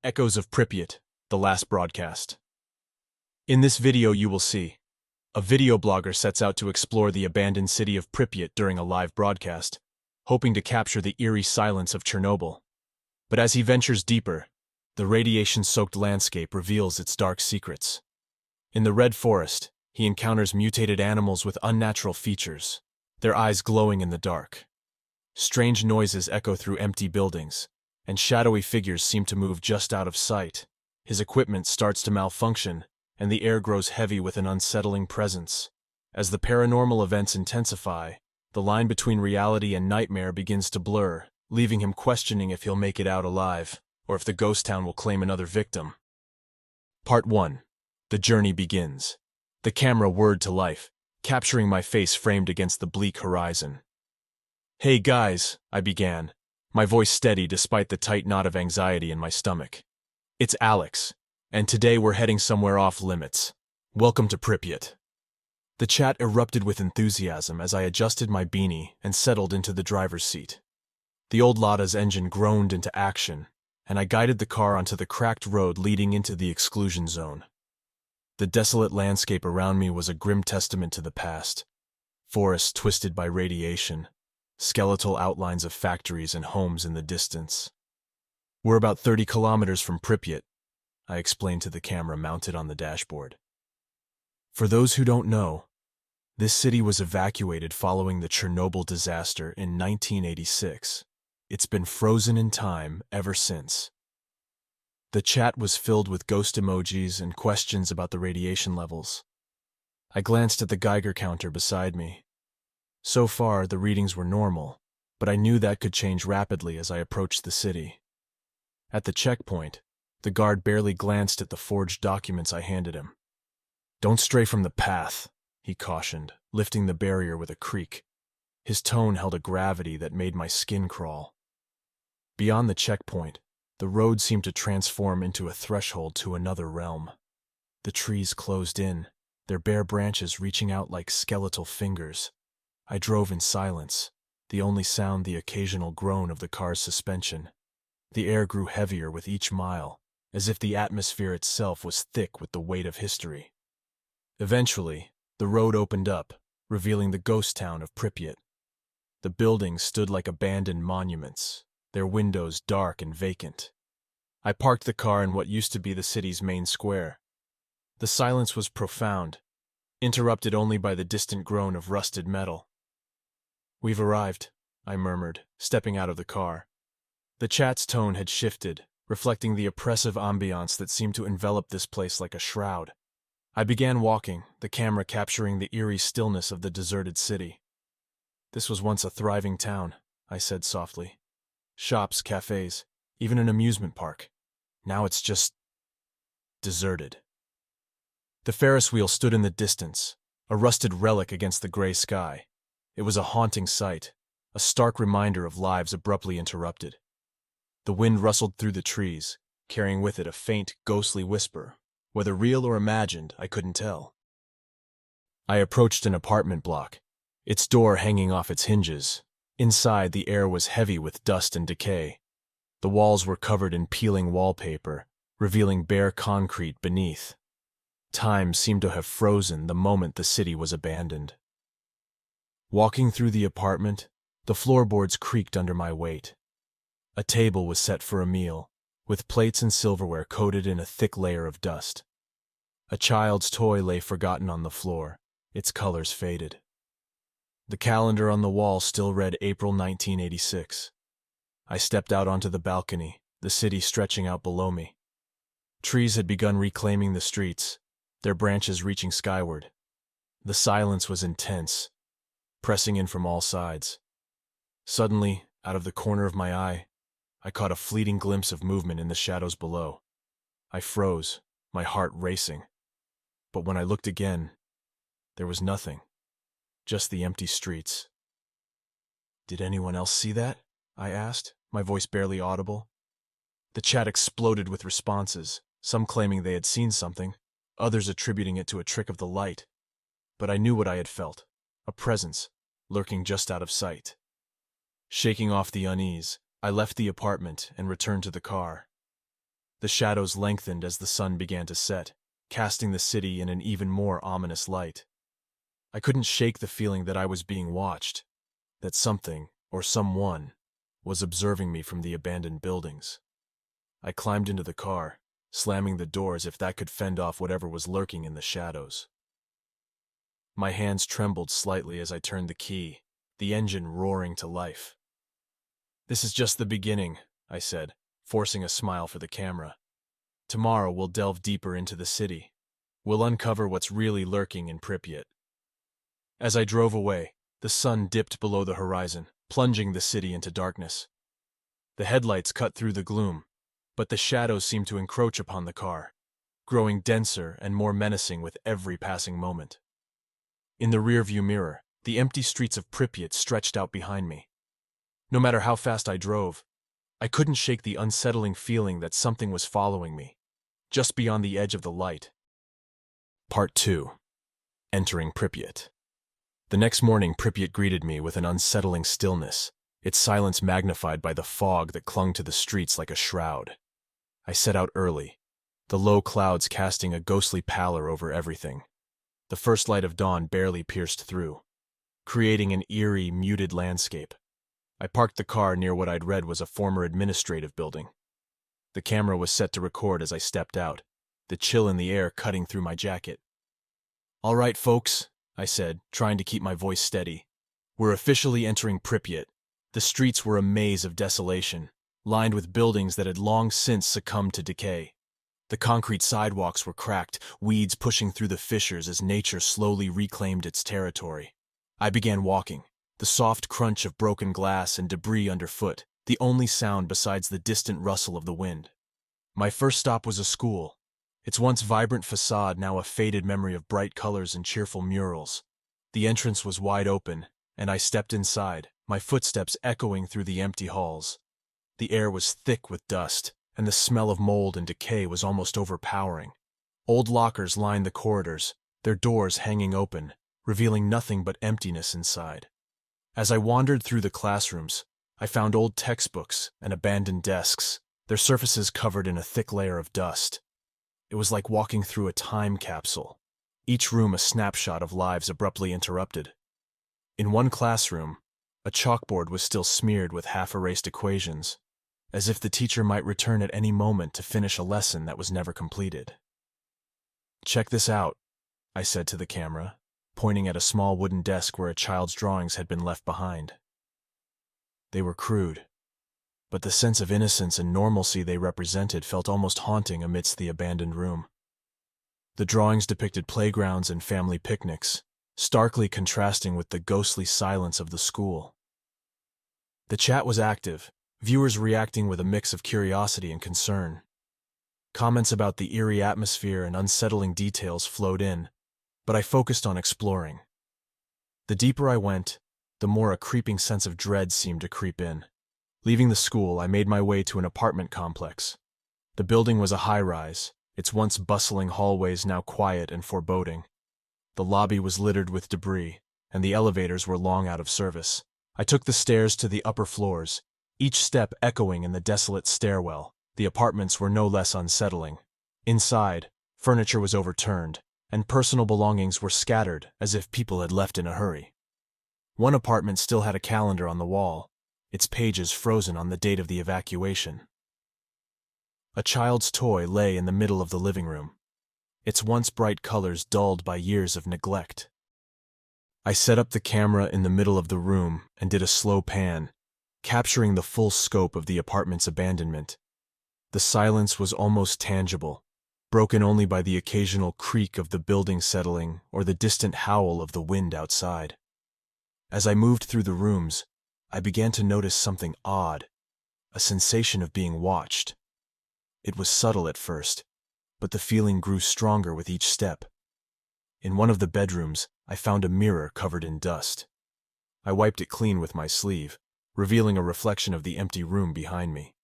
Echoes of Pripyat, the last broadcast. In this video you will see a video blogger sets out to explore the abandoned city of Pripyat during a live broadcast, hoping to capture the eerie silence of Chernobyl. But as he ventures deeper, the radiation-soaked landscape reveals its dark secrets. In the Red Forest, he encounters mutated animals with unnatural features, their eyes glowing in the dark. Strange noises echo through empty buildings, and shadowy figures seem to move just out of sight. His equipment starts to malfunction, and the air grows heavy with an unsettling presence. As the paranormal events intensify, the line between reality and nightmare begins to blur, leaving him questioning if he'll make it out alive, or if the ghost town will claim another victim. Part 1. The journey begins. The camera whirred to life, capturing my face framed against the bleak horizon. "Hey guys," I began, my voice steady despite the tight knot of anxiety in my stomach. "It's Alex, and today we're heading somewhere off limits. Welcome to Pripyat." The chat erupted with enthusiasm as I adjusted my beanie and settled into the driver's seat. The old Lada's engine groaned into action, and I guided the car onto the cracked road leading into the exclusion zone. The desolate landscape around me was a grim testament to the past. Forests twisted by radiation, skeletal outlines of factories and homes in the distance. "We're about 30 kilometers from Pripyat," I explained to the camera mounted on the dashboard. For those who don't know, this city was evacuated following the Chernobyl disaster in 1986. It's been frozen in time ever since. The chat was filled with ghost emojis and questions about the radiation levels. I glanced at the Geiger counter beside me. So far, the readings were normal, but I knew that could change rapidly as I approached the city. At the checkpoint, the guard barely glanced at the forged documents I handed him. "Don't stray from the path," he cautioned, lifting the barrier with a creak. His tone held a gravity that made my skin crawl. Beyond the checkpoint, the road seemed to transform into a threshold to another realm. The trees closed in, their bare branches reaching out like skeletal fingers. I drove in silence, the only sound the occasional groan of the car's suspension. The air grew heavier with each mile, as if the atmosphere itself was thick with the weight of history. Eventually, the road opened up, revealing the ghost town of Pripyat. The buildings stood like abandoned monuments, their windows dark and vacant. I parked the car in what used to be the city's main square. The silence was profound, interrupted only by the distant groan of rusted metal. "We've arrived," I murmured, stepping out of the car. The chat's tone had shifted, reflecting the oppressive ambiance that seemed to envelop this place like a shroud. I began walking, the camera capturing the eerie stillness of the deserted city. "This was once a thriving town," I said softly. "Shops, cafes, even an amusement park. Now it's just deserted." The Ferris wheel stood in the distance, a rusted relic against the gray sky. It was a haunting sight, a stark reminder of lives abruptly interrupted. The wind rustled through the trees, carrying with it a faint, ghostly whisper. Whether real or imagined, I couldn't tell. I approached an apartment block, its door hanging off its hinges. Inside, the air was heavy with dust and decay. The walls were covered in peeling wallpaper, revealing bare concrete beneath. Time seemed to have frozen the moment the city was abandoned. Walking through the apartment, the floorboards creaked under my weight. A table was set for a meal, with plates and silverware coated in a thick layer of dust. A child's toy lay forgotten on the floor, its colors faded. The calendar on the wall still read April 1986. I stepped out onto the balcony, the city stretching out below me. Trees had begun reclaiming the streets, their branches reaching skyward. The silence was intense, pressing in from all sides. Suddenly, out of the corner of my eye, I caught a fleeting glimpse of movement in the shadows below. I froze, my heart racing. But when I looked again, there was nothing, just the empty streets. "Did anyone else see that?" I asked, my voice barely audible. The chat exploded with responses, some claiming they had seen something, others attributing it to a trick of the light. But I knew what I had felt, a presence, lurking just out of sight. Shaking off the unease, I left the apartment and returned to the car. The shadows lengthened as the sun began to set, casting the city in an even more ominous light. I couldn't shake the feeling that I was being watched, that something, or someone, was observing me from the abandoned buildings. I climbed into the car, slamming the door as if that could fend off whatever was lurking in the shadows. My hands trembled slightly as I turned the key, the engine roaring to life. "This is just the beginning," I said, forcing a smile for the camera. "Tomorrow we'll delve deeper into the city. We'll uncover what's really lurking in Pripyat." As I drove away, the sun dipped below the horizon, plunging the city into darkness. The headlights cut through the gloom, but the shadows seemed to encroach upon the car, growing denser and more menacing with every passing moment. In the rearview mirror, the empty streets of Pripyat stretched out behind me. No matter how fast I drove, I couldn't shake the unsettling feeling that something was following me, just beyond the edge of the light. Part 2. Entering Pripyat. The next morning, Pripyat greeted me with an unsettling stillness, its silence magnified by the fog that clung to the streets like a shroud. I set out early, the low clouds casting a ghostly pallor over everything. The first light of dawn barely pierced through, creating an eerie, muted landscape. I parked the car near what I'd read was a former administrative building. The camera was set to record as I stepped out, the chill in the air cutting through my jacket. "All right, folks," I said, trying to keep my voice steady. "We're officially entering Pripyat." The streets were a maze of desolation, lined with buildings that had long since succumbed to decay. The concrete sidewalks were cracked, weeds pushing through the fissures as nature slowly reclaimed its territory. I began walking, the soft crunch of broken glass and debris underfoot, the only sound besides the distant rustle of the wind. My first stop was a school, its once vibrant facade now a faded memory of bright colors and cheerful murals. The entrance was wide open, and I stepped inside, my footsteps echoing through the empty halls. The air was thick with dust, and the smell of mold and decay was almost overpowering. Old lockers lined the corridors, their doors hanging open, revealing nothing but emptiness inside. As I wandered through the classrooms, I found old textbooks and abandoned desks, their surfaces covered in a thick layer of dust. It was like walking through a time capsule, each room a snapshot of lives abruptly interrupted. In one classroom, a chalkboard was still smeared with half-erased equations, as if the teacher might return at any moment to finish a lesson that was never completed. "Check this out," I said to the camera, pointing at a small wooden desk where a child's drawings had been left behind. They were crude, but the sense of innocence and normalcy they represented felt almost haunting amidst the abandoned room. The drawings depicted playgrounds and family picnics, starkly contrasting with the ghostly silence of the school. The chat was active, viewers reacting with a mix of curiosity and concern. Comments about the eerie atmosphere and unsettling details flowed in, but I focused on exploring. The deeper I went, the more a creeping sense of dread seemed to creep in. Leaving the school, I made my way to an apartment complex. The building was a high-rise, its once bustling hallways now quiet and foreboding. The lobby was littered with debris, and the elevators were long out of service. I took the stairs to the upper floors, each step echoing in the desolate stairwell. The apartments were no less unsettling. Inside, furniture was overturned, and personal belongings were scattered as if people had left in a hurry. One apartment still had a calendar on the wall, its pages frozen on the date of the evacuation. A child's toy lay in the middle of the living room, its once bright colors dulled by years of neglect. I set up the camera in the middle of the room and did a slow pan, capturing the full scope of the apartment's abandonment. The silence was almost tangible, broken only by the occasional creak of the building settling or the distant howl of the wind outside. As I moved through the rooms, I began to notice something odd, a sensation of being watched. It was subtle at first, but the feeling grew stronger with each step. In one of the bedrooms, I found a mirror covered in dust. I wiped it clean with my sleeve, revealing a reflection of the empty room behind me.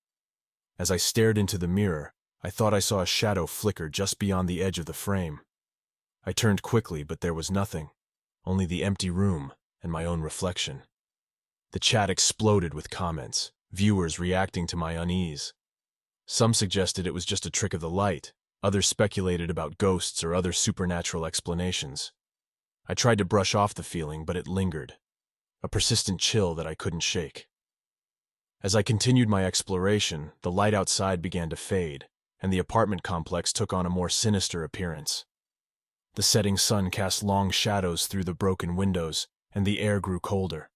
As I stared into the mirror, I thought I saw a shadow flicker just beyond the edge of the frame. I turned quickly, but there was nothing, only the empty room and my own reflection. The chat exploded with comments, viewers reacting to my unease. Some suggested it was just a trick of the light. Others speculated about ghosts or other supernatural explanations. I tried to brush off the feeling, but it lingered, a persistent chill that I couldn't shake. As I continued my exploration, the light outside began to fade, and the apartment complex took on a more sinister appearance. The setting sun cast long shadows through the broken windows, and the air grew colder.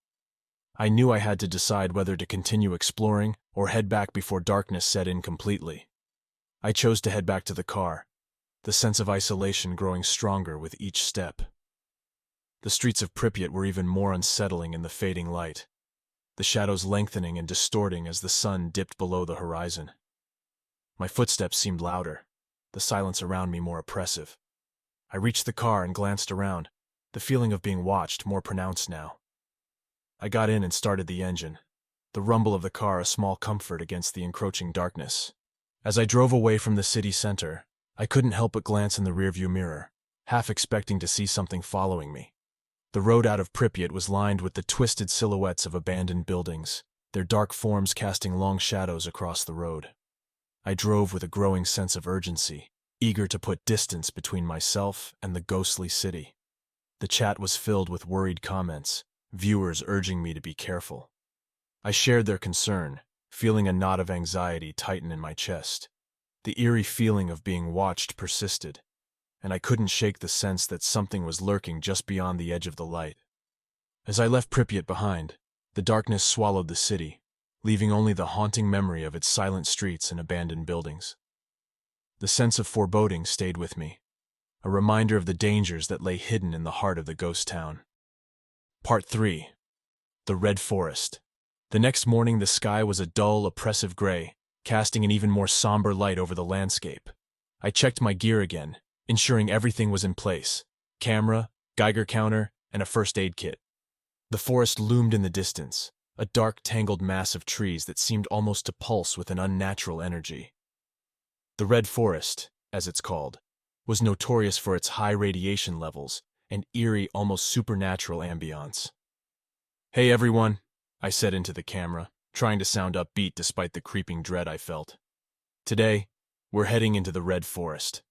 I knew I had to decide whether to continue exploring or head back before darkness set in completely. I chose to head back to the car, the sense of isolation growing stronger with each step. The streets of Pripyat were even more unsettling in the fading light, the shadows lengthening and distorting as the sun dipped below the horizon. My footsteps seemed louder, the silence around me more oppressive. I reached the car and glanced around, the feeling of being watched more pronounced now. I got in and started the engine, the rumble of the car a small comfort against the encroaching darkness. As I drove away from the city center, I couldn't help but glance in the rearview mirror, half expecting to see something following me. The road out of Pripyat was lined with the twisted silhouettes of abandoned buildings, their dark forms casting long shadows across the road. I drove with a growing sense of urgency, eager to put distance between myself and the ghostly city. The chat was filled with worried comments, viewers urging me to be careful. I shared their concern, feeling a knot of anxiety tighten in my chest. The eerie feeling of being watched persisted, and I couldn't shake the sense that something was lurking just beyond the edge of the light. As I left Pripyat behind, the darkness swallowed the city, leaving only the haunting memory of its silent streets and abandoned buildings. The sense of foreboding stayed with me, a reminder of the dangers that lay hidden in the heart of the ghost town. Part 3. The Red Forest. The next morning the sky was a dull, oppressive gray, casting an even more somber light over the landscape. I checked my gear again, ensuring everything was in place: camera, Geiger counter, and a first aid kit. The forest loomed in the distance, a dark, tangled mass of trees that seemed almost to pulse with an unnatural energy. The Red Forest, as it's called, was notorious for its high radiation levels and eerie, almost supernatural ambiance. "Hey everyone," I said into the camera, trying to sound upbeat despite the creeping dread I felt. "Today, we're heading into the Red Forest.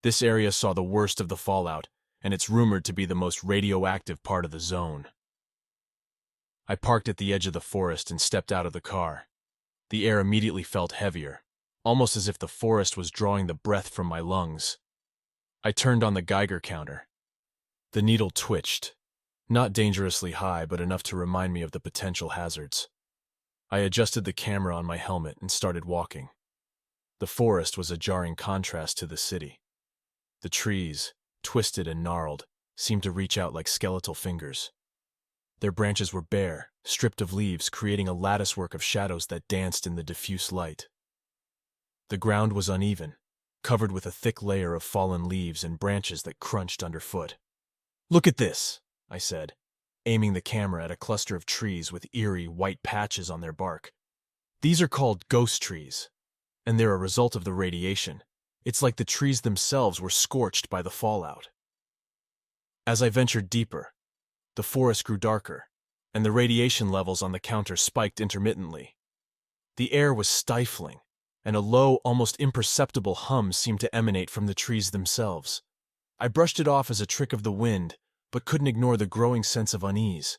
This area saw the worst of the fallout, and it's rumored to be the most radioactive part of the zone." I parked at the edge of the forest and stepped out of the car. The air immediately felt heavier, almost as if the forest was drawing the breath from my lungs. I turned on the Geiger counter. The needle twitched, not dangerously high, but enough to remind me of the potential hazards. I adjusted the camera on my helmet and started walking. The forest was a jarring contrast to the city. The trees, twisted and gnarled, seemed to reach out like skeletal fingers. Their branches were bare, stripped of leaves, creating a latticework of shadows that danced in the diffuse light. The ground was uneven, covered with a thick layer of fallen leaves and branches that crunched underfoot. "Look at this," I said, aiming the camera at a cluster of trees with eerie, white patches on their bark. "These are called ghost trees, and they're a result of the radiation. It's like the trees themselves were scorched by the fallout." As I ventured deeper, the forest grew darker, and the radiation levels on the counter spiked intermittently. The air was stifling, and a low, almost imperceptible hum seemed to emanate from the trees themselves. I brushed it off as a trick of the wind, but couldn't ignore the growing sense of unease.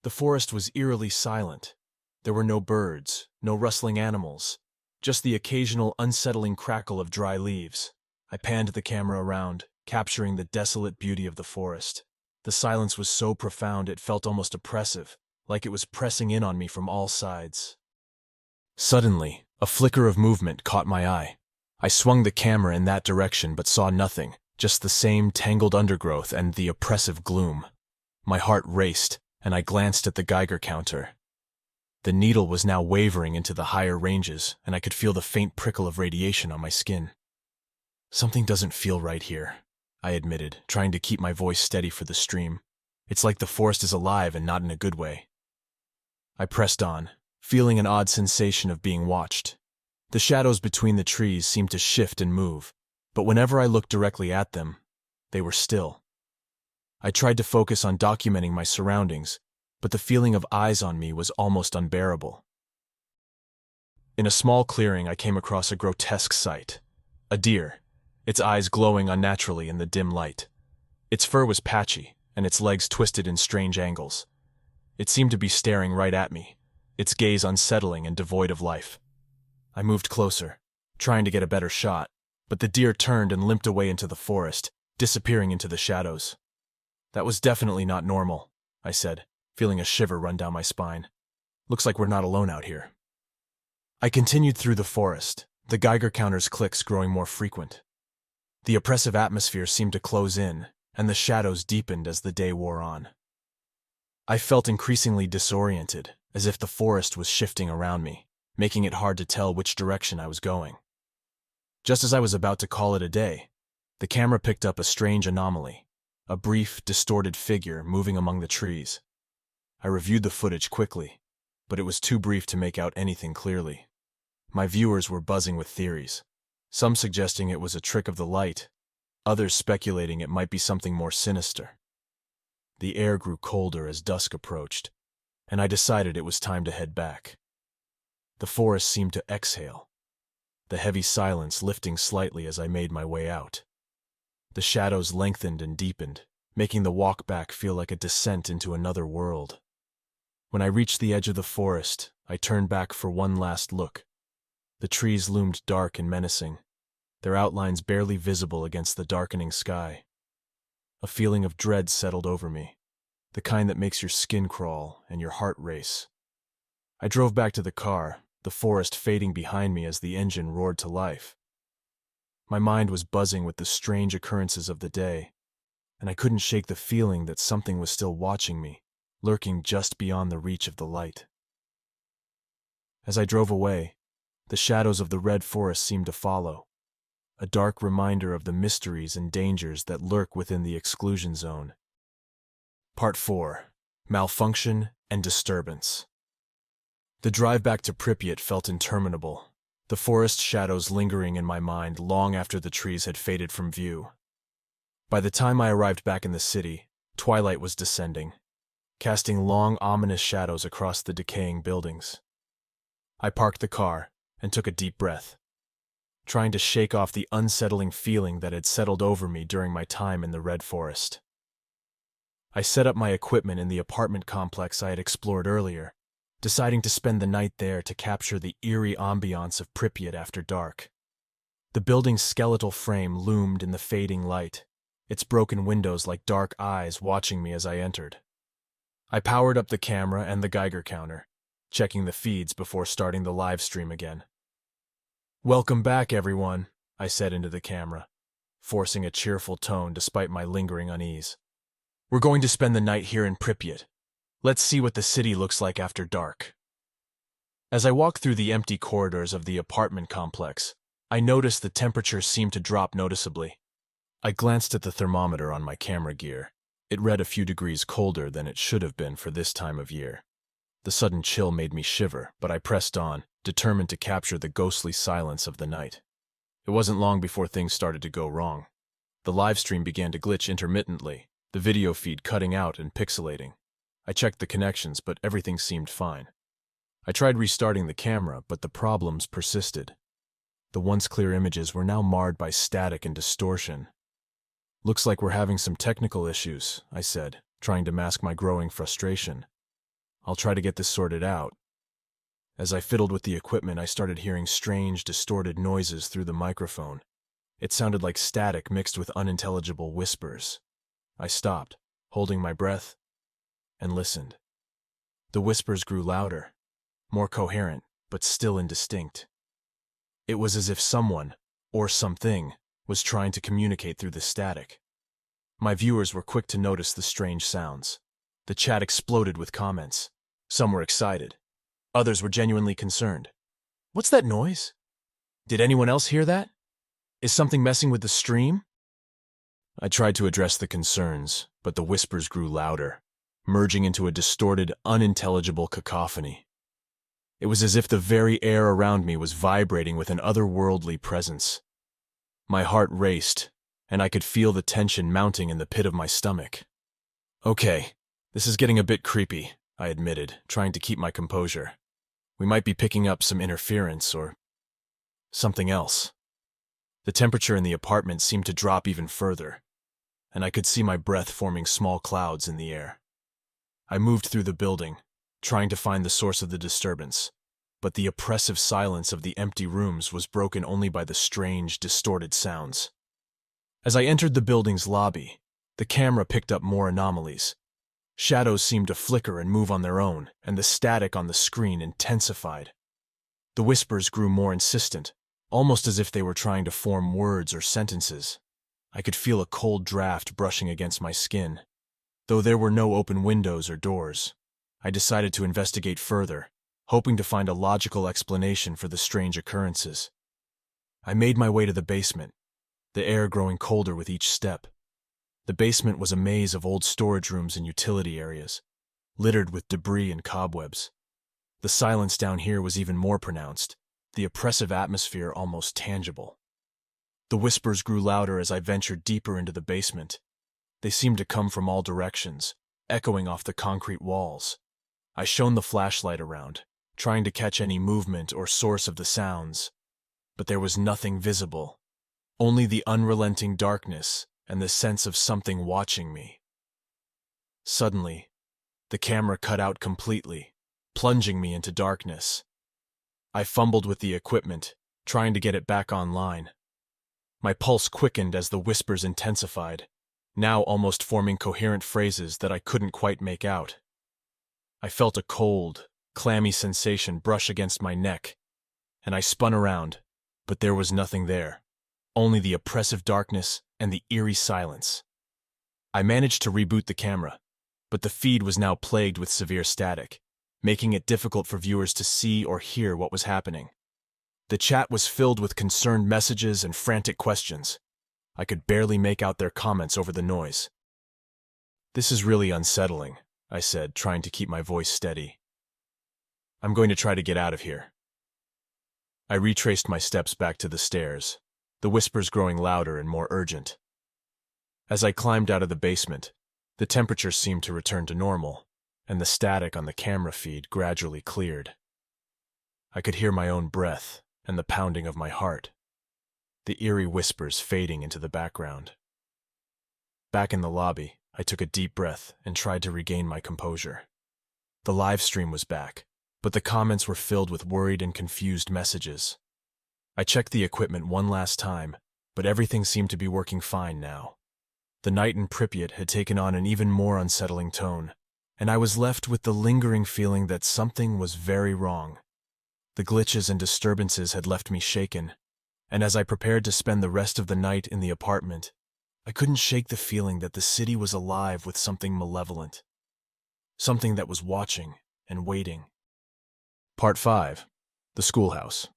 The forest was eerily silent. There were no birds, no rustling animals, just the occasional unsettling crackle of dry leaves. I panned the camera around, capturing the desolate beauty of the forest. The silence was so profound it felt almost oppressive, like it was pressing in on me from all sides. Suddenly, a flicker of movement caught my eye. I swung the camera in that direction but saw nothing, just the same tangled undergrowth and the oppressive gloom. My heart raced, and I glanced at the Geiger counter. The needle was now wavering into the higher ranges, and I could feel the faint prickle of radiation on my skin. "Something doesn't feel right here," I admitted, trying to keep my voice steady for the stream. "It's like the forest is alive and not in a good way." I pressed on, feeling an odd sensation of being watched. The shadows between the trees seemed to shift and move, but whenever I looked directly at them, they were still. I tried to focus on documenting my surroundings, but the feeling of eyes on me was almost unbearable. In a small clearing, I came across a grotesque sight. A deer, its eyes glowing unnaturally in the dim light. Its fur was patchy, and its legs twisted in strange angles. It seemed to be staring right at me, its gaze unsettling and devoid of life. I moved closer, trying to get a better shot, but the deer turned and limped away into the forest, disappearing into the shadows. That was definitely not normal, I said, feeling a shiver run down my spine. Looks like we're not alone out here. I continued through the forest, the Geiger counter's clicks growing more frequent. The oppressive atmosphere seemed to close in, and the shadows deepened as the day wore on. I felt increasingly disoriented, as if the forest was shifting around me, making it hard to tell which direction I was going. Just as I was about to call it a day, the camera picked up a strange anomaly, a brief, distorted figure moving among the trees. I reviewed the footage quickly, but it was too brief to make out anything clearly. My viewers were buzzing with theories, some suggesting it was a trick of the light, others speculating it might be something more sinister. The air grew colder as dusk approached, and I decided it was time to head back. The forest seemed to exhale, the heavy silence lifting slightly as I made my way out. The shadows lengthened and deepened, making the walk back feel like a descent into another world. When I reached the edge of the forest, I turned back for one last look. The trees loomed dark and menacing, their outlines barely visible against the darkening sky. A feeling of dread settled over me, the kind that makes your skin crawl and your heart race. I drove back to the car, the forest fading behind me as the engine roared to life. My mind was buzzing with the strange occurrences of the day, and I couldn't shake the feeling that something was still watching me, lurking just beyond the reach of the light. As I drove away, the shadows of the red forest seemed to follow, a dark reminder of the mysteries and dangers that lurk within the exclusion zone. Part 4. Malfunction and Disturbance. The drive back to Pripyat felt interminable, the forest shadows lingering in my mind long after the trees had faded from view. By the time I arrived back in the city, twilight was descending, casting long, ominous shadows across the decaying buildings. I parked the car and took a deep breath, trying to shake off the unsettling feeling that had settled over me during my time in the Red Forest. I set up my equipment in the apartment complex I had explored earlier, deciding to spend the night there to capture the eerie ambiance of Pripyat after dark. The building's skeletal frame loomed in the fading light, its broken windows like dark eyes watching me as I entered. I powered up the camera and the Geiger counter, checking the feeds before starting the live stream again. "Welcome back, everyone," I said into the camera, forcing a cheerful tone despite my lingering unease. "We're going to spend the night here in Pripyat. Let's see what the city looks like after dark." As I walked through the empty corridors of the apartment complex, I noticed the temperature seemed to drop noticeably. I glanced at the thermometer on my camera gear. It read a few degrees colder than it should have been for this time of year. The sudden chill made me shiver, but I pressed on, determined to capture the ghostly silence of the night. It wasn't long before things started to go wrong. The live stream began to glitch intermittently, the video feed cutting out and pixelating. I checked the connections, but everything seemed fine. I tried restarting the camera, but the problems persisted. The once clear images were now marred by static and distortion. "Looks like we're having some technical issues," I said, trying to mask my growing frustration. "I'll try to get this sorted out." As I fiddled with the equipment, I started hearing strange, distorted noises through the microphone. It sounded like static mixed with unintelligible whispers. I stopped, holding my breath, and listened. The whispers grew louder, more coherent, but still indistinct. It was as if someone, or something, was trying to communicate through the static. My viewers were quick to notice the strange sounds. The chat exploded with comments. Some were excited. Others were genuinely concerned. "What's that noise? Did anyone else hear that? Is something messing with the stream?" I tried to address the concerns, but the whispers grew louder, merging into a distorted, unintelligible cacophony. It was as if the very air around me was vibrating with an otherworldly presence. My heart raced, and I could feel the tension mounting in the pit of my stomach. "Okay, this is getting a bit creepy," I admitted, trying to keep my composure. We might be picking up some interference or something else. The temperature in the apartment seemed to drop even further, and I could see my breath forming small clouds in the air. I moved through the building, trying to find the source of the disturbance, but the oppressive silence of the empty rooms was broken only by the strange, distorted sounds. As I entered the building's lobby, the camera picked up more anomalies. Shadows seemed to flicker and move on their own, and the static on the screen intensified. The whispers grew more insistent, almost as if they were trying to form words or sentences. I could feel a cold draft brushing against my skin. Though there were no open windows or doors, I decided to investigate further, hoping to find a logical explanation for the strange occurrences. I made my way to the basement, the air growing colder with each step. The basement was a maze of old storage rooms and utility areas, littered with debris and cobwebs. The silence down here was even more pronounced, the oppressive atmosphere almost tangible. The whispers grew louder as I ventured deeper into the basement. They seemed to come from all directions, echoing off the concrete walls. I shone the flashlight around, trying to catch any movement or source of the sounds, but there was nothing visible, only the unrelenting darkness and the sense of something watching me. Suddenly, the camera cut out completely, plunging me into darkness. I fumbled with the equipment, trying to get it back online. My pulse quickened as the whispers intensified, now almost forming coherent phrases that I couldn't quite make out. I felt a cold, clammy sensation brush against my neck, and I spun around, but there was nothing there, only the oppressive darkness and the eerie silence. I managed to reboot the camera, but the feed was now plagued with severe static, making it difficult for viewers to see or hear what was happening. The chat was filled with concerned messages and frantic questions. I could barely make out their comments over the noise. "This is really unsettling," I said, trying to keep my voice steady. "I'm going to try to get out of here." I retraced my steps back to the stairs, the whispers growing louder and more urgent. As I climbed out of the basement, the temperature seemed to return to normal, and the static on the camera feed gradually cleared. I could hear my own breath and the pounding of my heart, the eerie whispers fading into the background. Back in the lobby, I took a deep breath and tried to regain my composure. The live stream was back, but the comments were filled with worried and confused messages. I checked the equipment one last time, but everything seemed to be working fine now. The night in Pripyat had taken on an even more unsettling tone, and I was left with the lingering feeling that something was very wrong. The glitches and disturbances had left me shaken, and as I prepared to spend the rest of the night in the apartment, I couldn't shake the feeling that the city was alive with something malevolent, something that was watching and waiting. Part 5. The Schoolhouse.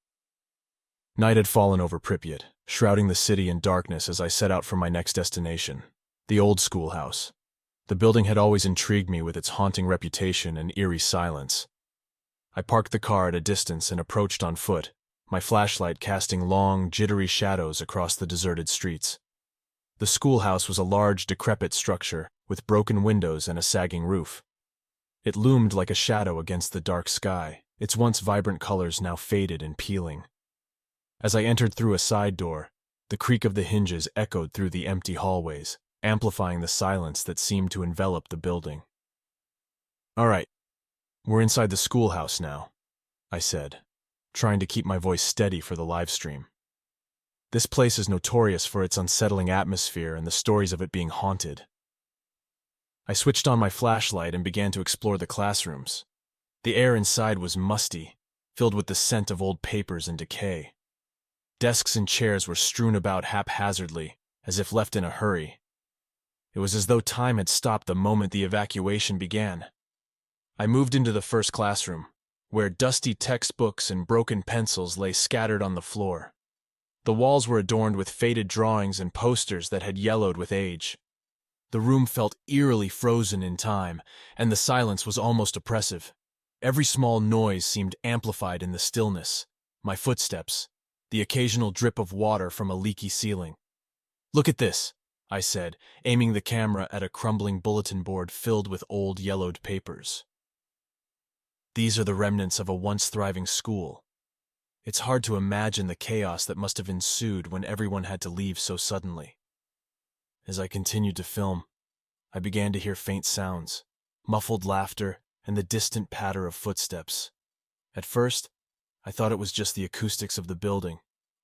Night had fallen over Pripyat, shrouding the city in darkness as I set out for my next destination, the old schoolhouse. The building had always intrigued me with its haunting reputation and eerie silence. I parked the car at a distance and approached on foot, my flashlight casting long, jittery shadows across the deserted streets. The schoolhouse was a large, decrepit structure with broken windows and a sagging roof. It loomed like a shadow against the dark sky, its once vibrant colors now faded and peeling. As I entered through a side door, the creak of the hinges echoed through the empty hallways, amplifying the silence that seemed to envelop the building. "All right, we're inside the schoolhouse now," I said, trying to keep my voice steady for the live stream. This place is notorious for its unsettling atmosphere and the stories of it being haunted. I switched on my flashlight and began to explore the classrooms. The air inside was musty, filled with the scent of old papers and decay. Desks and chairs were strewn about haphazardly, as if left in a hurry. It was as though time had stopped the moment the evacuation began. I moved into the first classroom, where dusty textbooks and broken pencils lay scattered on the floor. The walls were adorned with faded drawings and posters that had yellowed with age. The room felt eerily frozen in time, and the silence was almost oppressive. Every small noise seemed amplified in the stillness: my footsteps, the occasional drip of water from a leaky ceiling. "Look at this," I said, aiming the camera at a crumbling bulletin board filled with old yellowed papers. These are the remnants of a once thriving school. It's hard to imagine the chaos that must have ensued when everyone had to leave so suddenly. As I continued to film, I began to hear faint sounds, muffled laughter, and the distant patter of footsteps. At first, I thought it was just the acoustics of the building,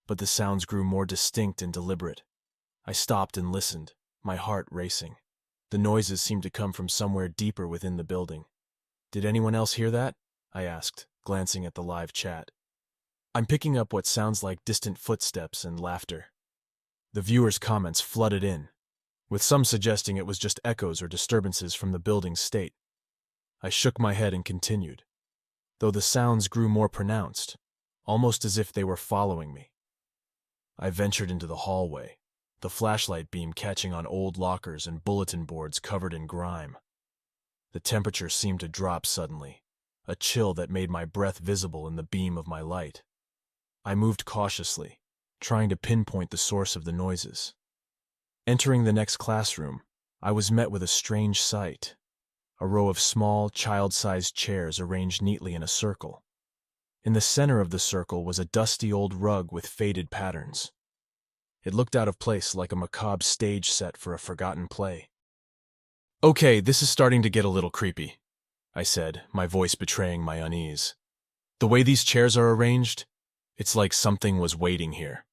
but the sounds grew more distinct and deliberate. I stopped and listened, my heart racing. The noises seemed to come from somewhere deeper within the building. "Did anyone else hear that?" I asked, glancing at the live chat. "I'm picking up what sounds like distant footsteps and laughter." The viewers' comments flooded in, with some suggesting it was just echoes or disturbances from the building's state. I shook my head and continued, though the sounds grew more pronounced, almost as if they were following me. I ventured into the hallway, the flashlight beam catching on old lockers and bulletin boards covered in grime. The temperature seemed to drop suddenly, a chill that made my breath visible in the beam of my light. I moved cautiously, trying to pinpoint the source of the noises. Entering the next classroom, I was met with a strange sight: a row of small, child-sized chairs arranged neatly in a circle. In the center of the circle was a dusty old rug with faded patterns. It looked out of place, like a macabre stage set for a forgotten play. "Okay, this is starting to get a little creepy," I said, my voice betraying my unease. "The way these chairs are arranged, it's like something was waiting here."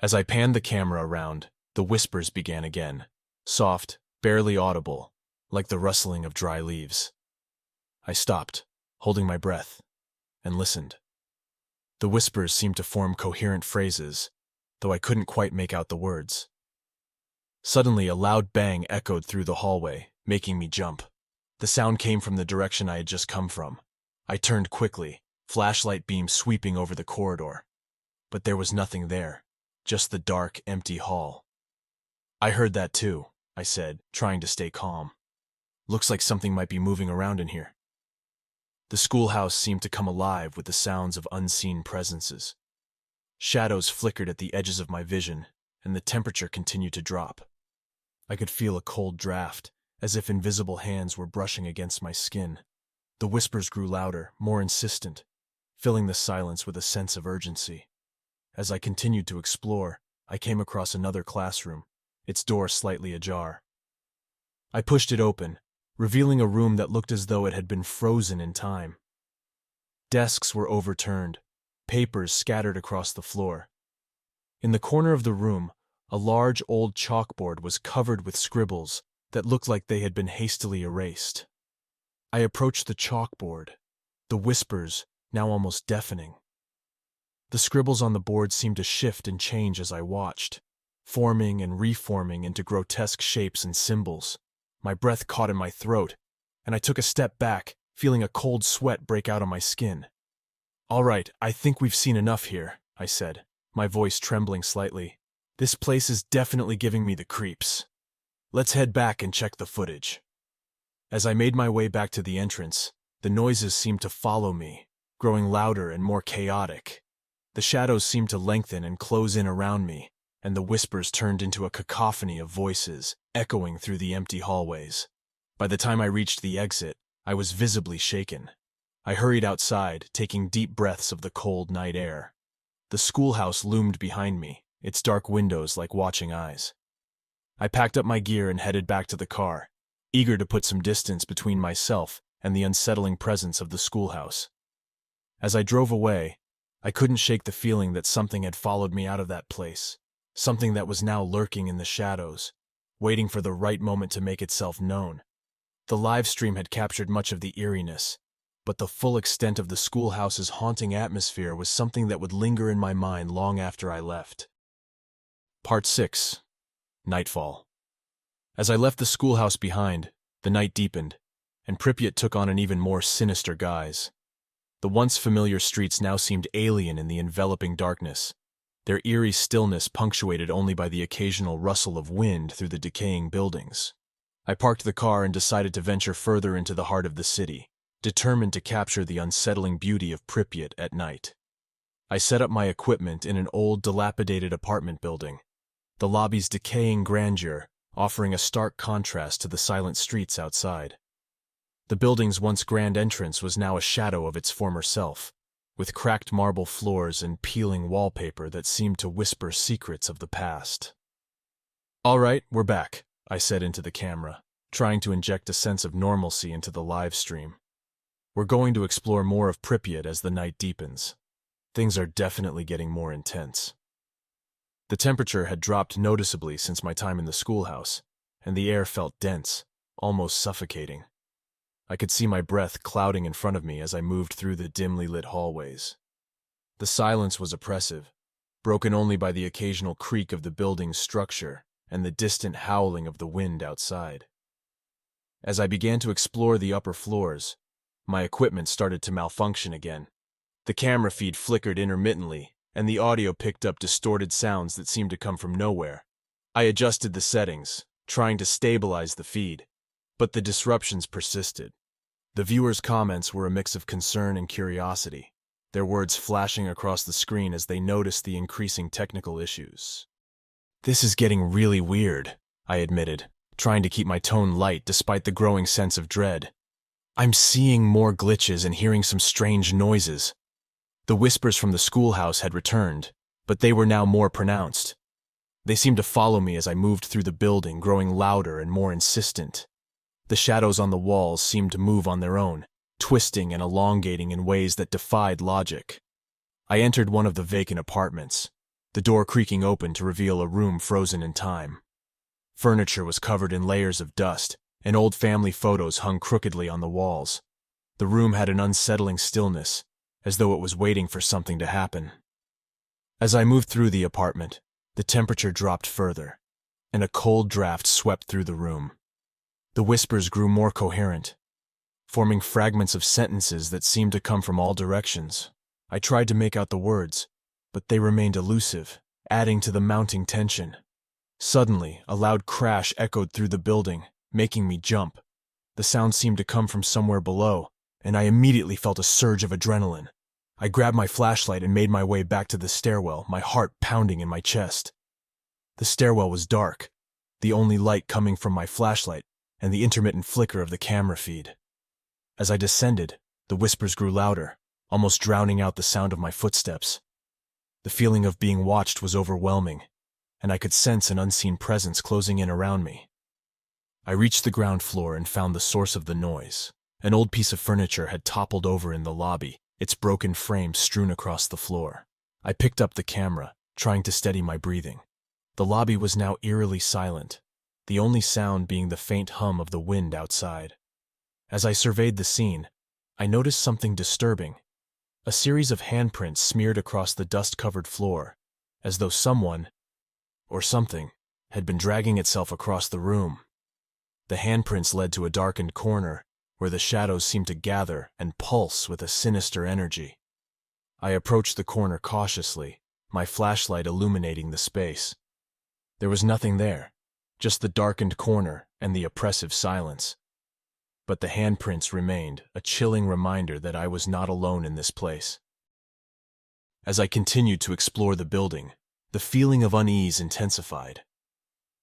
As I panned the camera around, the whispers began again, soft, barely audible, like the rustling of dry leaves. I stopped, holding my breath, and listened. The whispers seemed to form coherent phrases, though I couldn't quite make out the words. Suddenly, a loud bang echoed through the hallway, making me jump. The sound came from the direction I had just come from. I turned quickly, flashlight beam sweeping over the corridor. But there was nothing there, just the dark, empty hall. "I heard that too," I said, trying to stay calm. "Looks like something might be moving around in here." The schoolhouse seemed to come alive with the sounds of unseen presences. Shadows flickered at the edges of my vision, and the temperature continued to drop. I could feel a cold draft, as if invisible hands were brushing against my skin. The whispers grew louder, more insistent, filling the silence with a sense of urgency. As I continued to explore, I came across another classroom, its door slightly ajar. I pushed it open, revealing a room that looked as though it had been frozen in time. Desks were overturned, papers scattered across the floor. In the corner of the room, a large old chalkboard was covered with scribbles that looked like they had been hastily erased. I approached the chalkboard, the whispers now almost deafening. The scribbles on the board seemed to shift and change as I watched, forming and reforming into grotesque shapes and symbols. My breath caught in my throat, and I took a step back, feeling a cold sweat break out on my skin. "All right, I think we've seen enough here," I said, my voice trembling slightly. "This place is definitely giving me the creeps. Let's head back and check the footage." As I made my way back to the entrance, the noises seemed to follow me, growing louder and more chaotic. The shadows seemed to lengthen and close in around me, and the whispers turned into a cacophony of voices, echoing through the empty hallways. By the time I reached the exit, I was visibly shaken. I hurried outside, taking deep breaths of the cold night air. The schoolhouse loomed behind me, its dark windows like watching eyes. I packed up my gear and headed back to the car, eager to put some distance between myself and the unsettling presence of the schoolhouse. As I drove away, I couldn't shake the feeling that something had followed me out of that place, something that was now lurking in the shadows, waiting for the right moment to make itself known. The live stream had captured much of the eeriness, but the full extent of the schoolhouse's haunting atmosphere was something that would linger in my mind long after I left. Part 6. Nightfall. As I left the schoolhouse behind, the night deepened, and Pripyat took on an even more sinister guise. The once familiar streets now seemed alien in the enveloping darkness, their eerie stillness punctuated only by the occasional rustle of wind through the decaying buildings. I parked the car and decided to venture further into the heart of the city, determined to capture the unsettling beauty of Pripyat at night. I set up my equipment in an old, dilapidated apartment building, the lobby's decaying grandeur offering a stark contrast to the silent streets outside. The building's once grand entrance was now a shadow of its former self, with cracked marble floors and peeling wallpaper that seemed to whisper secrets of the past. "All right, we're back," I said into the camera, trying to inject a sense of normalcy into the live stream. "We're going to explore more of Pripyat as the night deepens. Things are definitely getting more intense." The temperature had dropped noticeably since my time in the schoolhouse, and the air felt dense, almost suffocating. I could see my breath clouding in front of me as I moved through the dimly lit hallways. The silence was oppressive, broken only by the occasional creak of the building's structure and the distant howling of the wind outside. As I began to explore the upper floors, my equipment started to malfunction again. The camera feed flickered intermittently, and the audio picked up distorted sounds that seemed to come from nowhere. I adjusted the settings, trying to stabilize the feed, but the disruptions persisted. The viewers' comments were a mix of concern and curiosity, their words flashing across the screen as they noticed the increasing technical issues. "This is getting really weird," I admitted, trying to keep my tone light despite the growing sense of dread. "I'm seeing more glitches and hearing some strange noises." The whispers from the schoolhouse had returned, but they were now more pronounced. They seemed to follow me as I moved through the building, growing louder and more insistent. The shadows on the walls seemed to move on their own, twisting and elongating in ways that defied logic. I entered one of the vacant apartments, the door creaking open to reveal a room frozen in time. Furniture was covered in layers of dust, and old family photos hung crookedly on the walls. The room had an unsettling stillness, as though it was waiting for something to happen. As I moved through the apartment, the temperature dropped further, and a cold draft swept through the room. The whispers grew more coherent, forming fragments of sentences that seemed to come from all directions. I tried to make out the words, but they remained elusive, adding to the mounting tension. Suddenly, a loud crash echoed through the building, making me jump. The sound seemed to come from somewhere below, and I immediately felt a surge of adrenaline. I grabbed my flashlight and made my way back to the stairwell, my heart pounding in my chest. The stairwell was dark, the only light coming from my flashlight and the intermittent flicker of the camera feed. As I descended, the whispers grew louder, almost drowning out the sound of my footsteps. The feeling of being watched was overwhelming, and I could sense an unseen presence closing in around me. I reached the ground floor and found the source of the noise. An old piece of furniture had toppled over in the lobby, its broken frame strewn across the floor. I picked up the camera, trying to steady my breathing. The lobby was now eerily silent, the only sound being the faint hum of the wind outside. As I surveyed the scene, I noticed something disturbing. A series of handprints smeared across the dust-covered floor, as though someone, or something, had been dragging itself across the room. The handprints led to a darkened corner, where the shadows seemed to gather and pulse with a sinister energy. I approached the corner cautiously, my flashlight illuminating the space. There was nothing there, just the darkened corner and the oppressive silence. But the handprints remained, a chilling reminder that I was not alone in this place. As I continued to explore the building, the feeling of unease intensified.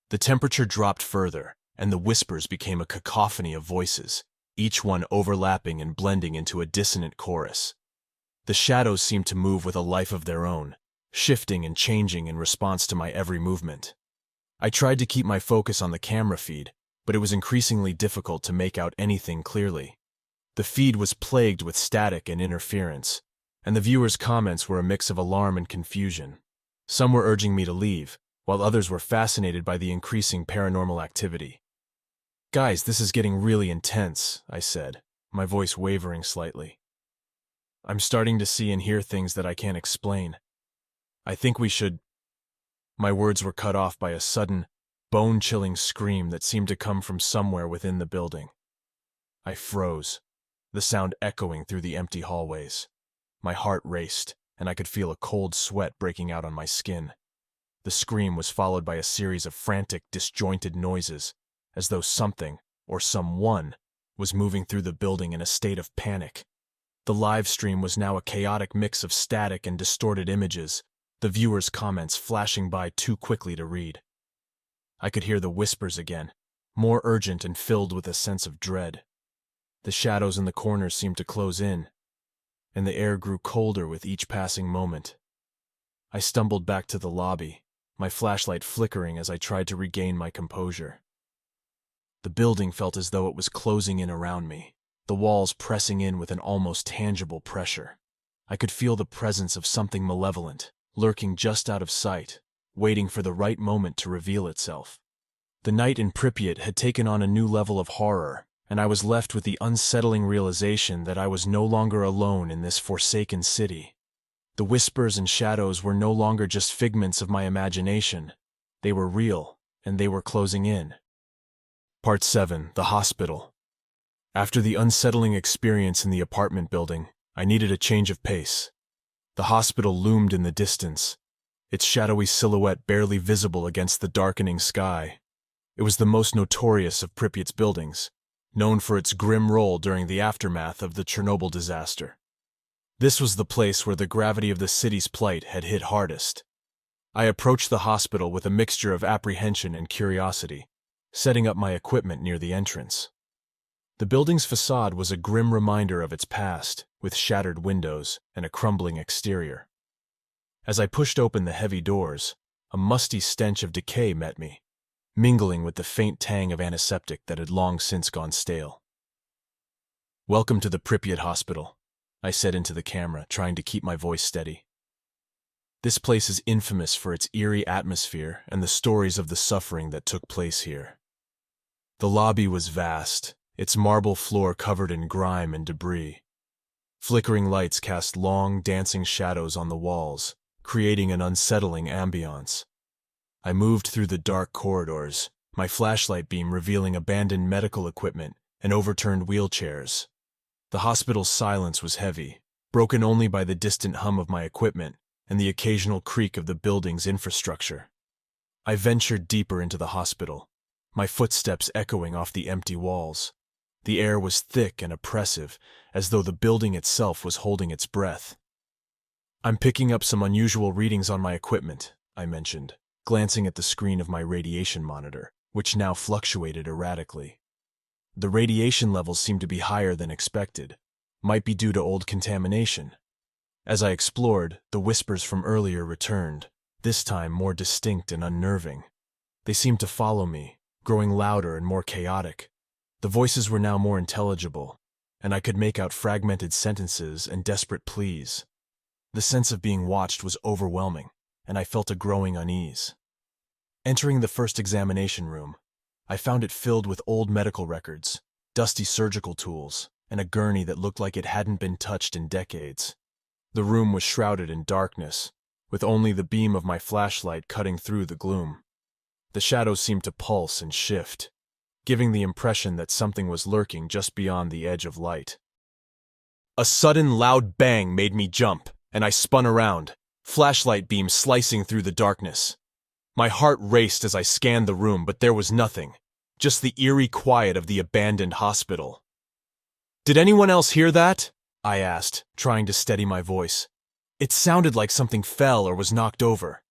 The temperature dropped further, and the whispers became a cacophony of voices, each one overlapping and blending into a dissonant chorus. The shadows seemed to move with a life of their own, shifting and changing in response to my every movement. I tried to keep my focus on the camera feed, but it was increasingly difficult to make out anything clearly. The feed was plagued with static and interference, and the viewers' comments were a mix of alarm and confusion. Some were urging me to leave, while others were fascinated by the increasing paranormal activity. "Guys, this is getting really intense," I said, my voice wavering slightly. "I'm starting to see and hear things that I can't explain. I think we should—" My words were cut off by a sudden, bone-chilling scream that seemed to come from somewhere within the building. I froze, the sound echoing through the empty hallways. My heart raced, and I could feel a cold sweat breaking out on my skin. The scream was followed by a series of frantic, disjointed noises, as though something, or someone, was moving through the building in a state of panic. The live stream was now a chaotic mix of static and distorted images, the viewers' comments flashing by too quickly to read. I could hear the whispers again, more urgent and filled with a sense of dread. The shadows in the corners seemed to close in, and the air grew colder with each passing moment. I stumbled back to the lobby, my flashlight flickering as I tried to regain my composure. The building felt as though it was closing in around me, the walls pressing in with an almost tangible pressure. I could feel the presence of something malevolent, lurking just out of sight, waiting for the right moment to reveal itself. The night in Pripyat had taken on a new level of horror, and I was left with the unsettling realization that I was no longer alone in this forsaken city. The whispers and shadows were no longer just figments of my imagination. They were real, and they were closing in. Part 7. The Hospital. After the unsettling experience in the apartment building, I needed a change of pace. The hospital loomed in the distance, its shadowy silhouette barely visible against the darkening sky. It was the most notorious of Pripyat's buildings, known for its grim role during the aftermath of the Chernobyl disaster. This was the place where the gravity of the city's plight had hit hardest. I approached the hospital with a mixture of apprehension and curiosity, setting up my equipment near the entrance. The building's facade was a grim reminder of its past, with shattered windows and a crumbling exterior. As I pushed open the heavy doors, a musty stench of decay met me, mingling with the faint tang of antiseptic that had long since gone stale. "Welcome to the Pripyat Hospital," I said into the camera, trying to keep my voice steady. "This place is infamous for its eerie atmosphere and the stories of the suffering that took place here." The lobby was vast, its marble floor covered in grime and debris. Flickering lights cast long, dancing shadows on the walls, creating an unsettling ambiance. I moved through the dark corridors, my flashlight beam revealing abandoned medical equipment and overturned wheelchairs. The hospital's silence was heavy, broken only by the distant hum of my equipment and the occasional creak of the building's infrastructure. I ventured deeper into the hospital, my footsteps echoing off the empty walls. The air was thick and oppressive, as though the building itself was holding its breath. "I'm picking up some unusual readings on my equipment," I mentioned, glancing at the screen of my radiation monitor, which now fluctuated erratically. The radiation levels seemed to be higher than expected, might be due to old contamination. As I explored, the whispers from earlier returned, this time more distinct and unnerving. They seemed to follow me, growing louder and more chaotic. The voices were now more intelligible, and I could make out fragmented sentences and desperate pleas. The sense of being watched was overwhelming, and I felt a growing unease. Entering the first examination room, I found it filled with old medical records, dusty surgical tools, and a gurney that looked like it hadn't been touched in decades. The room was shrouded in darkness, with only the beam of my flashlight cutting through the gloom. The shadows seemed to pulse and shift, giving the impression that something was lurking just beyond the edge of light. A sudden loud bang made me jump, and I spun around, flashlight beam slicing through the darkness. My heart raced as I scanned the room, but there was nothing, just the eerie quiet of the abandoned hospital. "Did anyone else hear that?" I asked, trying to steady my voice. It sounded like something fell or was knocked over.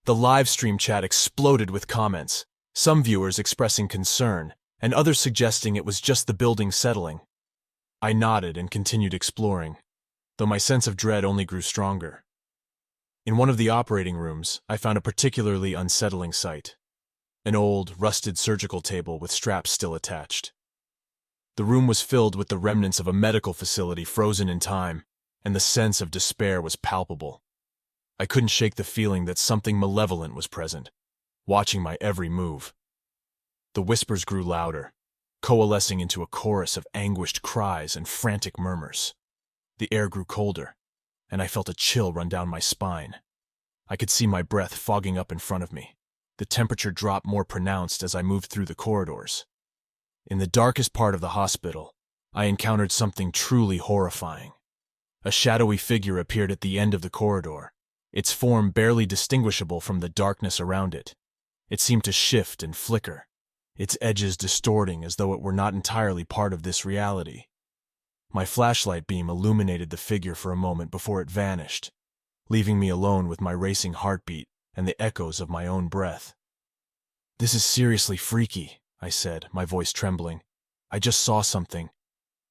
The live stream chat exploded with comments, some viewers expressing concern, and others suggesting it was just the building settling. I nodded and continued exploring, though my sense of dread only grew stronger. In one of the operating rooms, I found a particularly unsettling sight: an old, rusted surgical table with straps still attached. The room was filled with the remnants of a medical facility frozen in time, and the sense of despair was palpable. I couldn't shake the feeling that something malevolent was present, watching my every move. The whispers grew louder, coalescing into a chorus of anguished cries and frantic murmurs. The air grew colder, and I felt a chill run down my spine. I could see my breath fogging up in front of me. The temperature dropped more pronounced as I moved through the corridors. In the darkest part of the hospital, I encountered something truly horrifying. A shadowy figure appeared at the end of the corridor, its form barely distinguishable from the darkness around it. It seemed to shift and flicker, its edges distorting as though it were not entirely part of this reality. My flashlight beam illuminated the figure for a moment before it vanished, leaving me alone with my racing heartbeat and the echoes of my own breath. "This is seriously freaky," I said, my voice trembling. "I just saw something.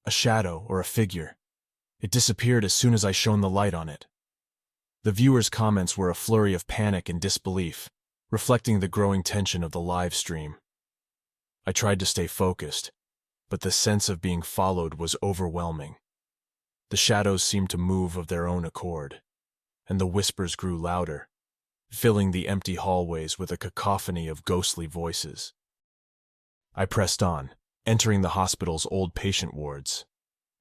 a shadow or a figure. It disappeared as soon as I shone the light on it. The viewers' comments were a flurry of panic and disbelief, reflecting the growing tension of the live stream. I tried to stay focused, but the sense of being followed was overwhelming. The shadows seemed to move of their own accord, and the whispers grew louder, filling the empty hallways with a cacophony of ghostly voices. I pressed on, entering the hospital's old patient wards.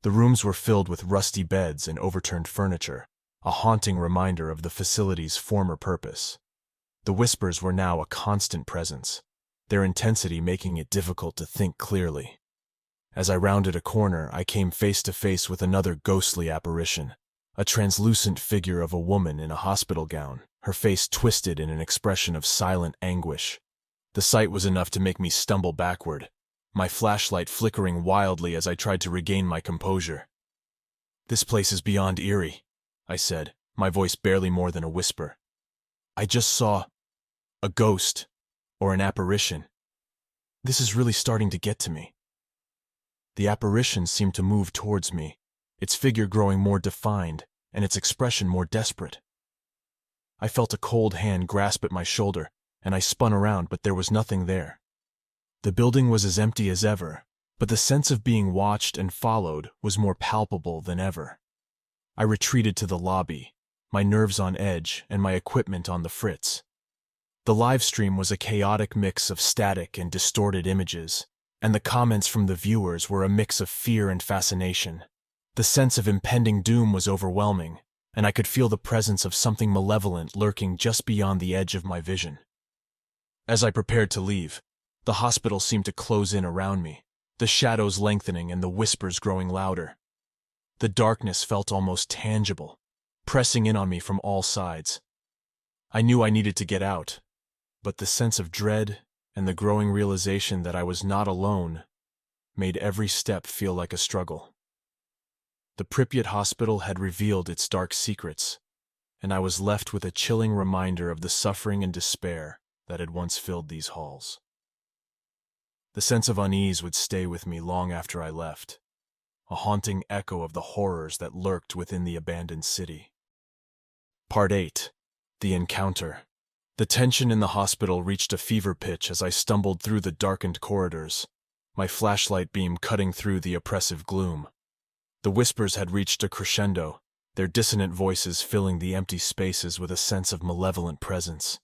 The rooms were filled with rusty beds and overturned furniture, a haunting reminder of the facility's former purpose. The whispers were now a constant presence, their intensity making it difficult to think clearly. As I rounded a corner, I came face to face with another ghostly apparition, a translucent figure of a woman in a hospital gown, her face twisted in an expression of silent anguish. The sight was enough to make me stumble backward, my flashlight flickering wildly as I tried to regain my composure. "This place is beyond eerie," I said, my voice barely more than a whisper. "I just saw a ghost, or an apparition. This is really starting to get to me." The apparition seemed to move towards me, its figure growing more defined and its expression more desperate. I felt a cold hand grasp at my shoulder, and I spun around, but there was nothing there. The building was as empty as ever, but the sense of being watched and followed was more palpable than ever. I retreated to the lobby, my nerves on edge and my equipment on the fritz. The live stream was a chaotic mix of static and distorted images, and the comments from the viewers were a mix of fear and fascination. The sense of impending doom was overwhelming, and I could feel the presence of something malevolent lurking just beyond the edge of my vision. As I prepared to leave, the hospital seemed to close in around me, the shadows lengthening and the whispers growing louder. The darkness felt almost tangible, pressing in on me from all sides. I knew I needed to get out, but the sense of dread and the growing realization that I was not alone made every step feel like a struggle. The Pripyat hospital had revealed its dark secrets, and I was left with a chilling reminder of the suffering and despair that had once filled these halls. The sense of unease would stay with me long after I left, a haunting echo of the horrors that lurked within the abandoned city. Part 8. The Encounter. The tension in the hospital reached a fever pitch as I stumbled through the darkened corridors, my flashlight beam cutting through the oppressive gloom. The whispers had reached a crescendo, their dissonant voices filling the empty spaces with a sense of malevolent presence.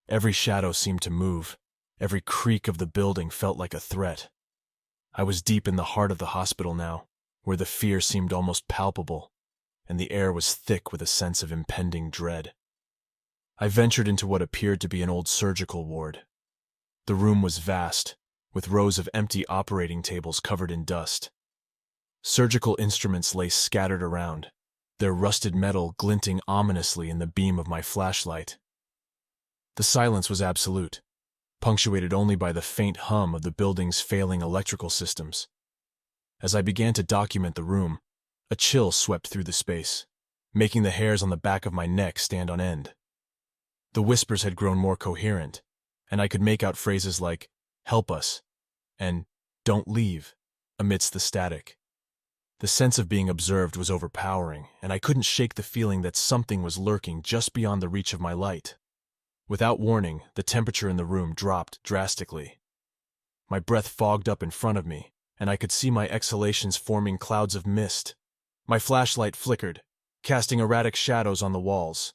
Every shadow seemed to move, every creak of the building felt like a threat. I was deep in the heart of the hospital now, where the fear seemed almost palpable, and the air was thick with a sense of impending dread. I ventured into what appeared to be an old surgical ward. The room was vast, with rows of empty operating tables covered in dust. Surgical instruments lay scattered around, their rusted metal glinting ominously in the beam of my flashlight. The silence was absolute, punctuated only by the faint hum of the building's failing electrical systems. As I began to document the room, a chill swept through the space, making the hairs on the back of my neck stand on end. The whispers had grown more coherent, and I could make out phrases like, "Help us," and "Don't leave," amidst the static. The sense of being observed was overpowering, and I couldn't shake the feeling that something was lurking just beyond the reach of my light. Without warning, the temperature in the room dropped drastically. My breath fogged up in front of me, and I could see my exhalations forming clouds of mist. My flashlight flickered, casting erratic shadows on the walls.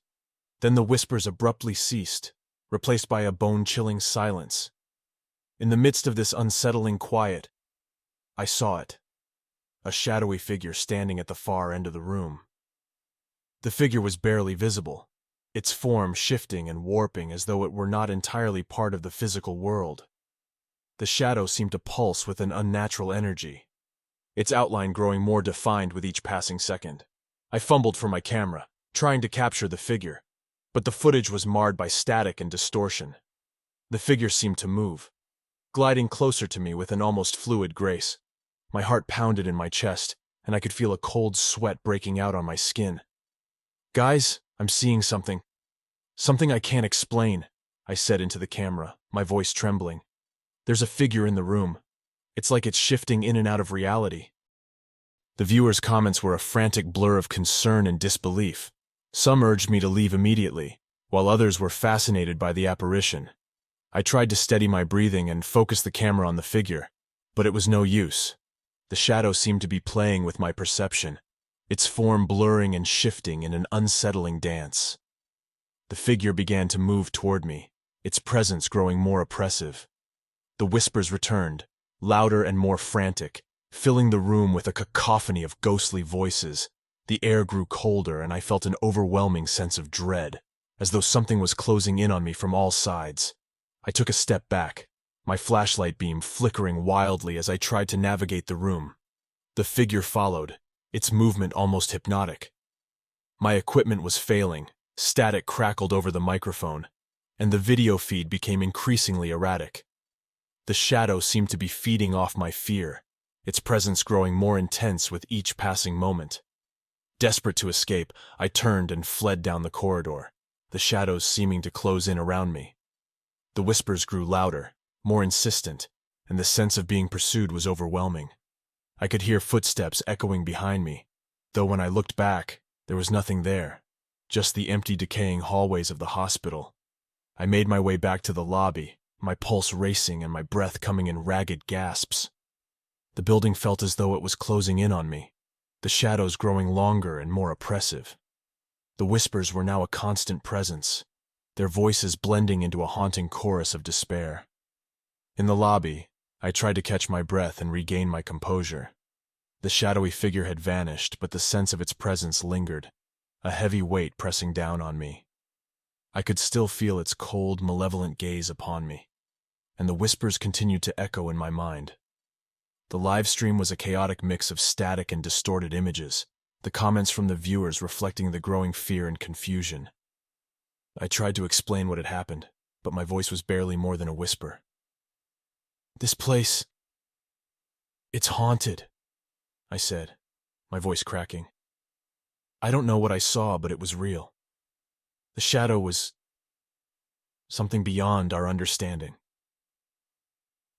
Then the whispers abruptly ceased, replaced by a bone-chilling silence. In the midst of this unsettling quiet, I saw it, a shadowy figure standing at the far end of the room. The figure was barely visible, its form shifting and warping as though it were not entirely part of the physical world. The shadow seemed to pulse with an unnatural energy, its outline growing more defined with each passing second. I fumbled for my camera, trying to capture the figure, but the footage was marred by static and distortion. The figure seemed to move, gliding closer to me with an almost fluid grace. My heart pounded in my chest, and I could feel a cold sweat breaking out on my skin. "Guys, I'm seeing something. Something I can't explain," I said into the camera, my voice trembling. "There's a figure in the room. It's like it's shifting in and out of reality." The viewers' comments were a frantic blur of concern and disbelief. Some urged me to leave immediately, while others were fascinated by the apparition. I tried to steady my breathing and focus the camera on the figure, but it was no use. The shadow seemed to be playing with my perception, its form blurring and shifting in an unsettling dance. The figure began to move toward me, its presence growing more oppressive. The whispers returned, louder and more frantic, filling the room with a cacophony of ghostly voices. The air grew colder and I felt an overwhelming sense of dread, as though something was closing in on me from all sides. I took a step back, my flashlight beam flickering wildly as I tried to navigate the room. The figure followed, its movement almost hypnotic. My equipment was failing, static crackled over the microphone, and the video feed became increasingly erratic. The shadow seemed to be feeding off my fear, its presence growing more intense with each passing moment. Desperate to escape, I turned and fled down the corridor, the shadows seeming to close in around me. The whispers grew louder, more insistent, and the sense of being pursued was overwhelming. I could hear footsteps echoing behind me, though when I looked back, there was nothing there, just the empty, decaying hallways of the hospital. I made my way back to the lobby, my pulse racing and my breath coming in ragged gasps. The building felt as though it was closing in on me, the shadows growing longer and more oppressive. The whispers were now a constant presence, their voices blending into a haunting chorus of despair. In the lobby, I tried to catch my breath and regain my composure. The shadowy figure had vanished, but the sense of its presence lingered, a heavy weight pressing down on me. I could still feel its cold, malevolent gaze upon me, and the whispers continued to echo in my mind. The live stream was a chaotic mix of static and distorted images, the comments from the viewers reflecting the growing fear and confusion. I tried to explain what had happened, but my voice was barely more than a whisper. "This place, it's haunted," I said, my voice cracking. "I don't know what I saw, but it was real. The shadow was something beyond our understanding."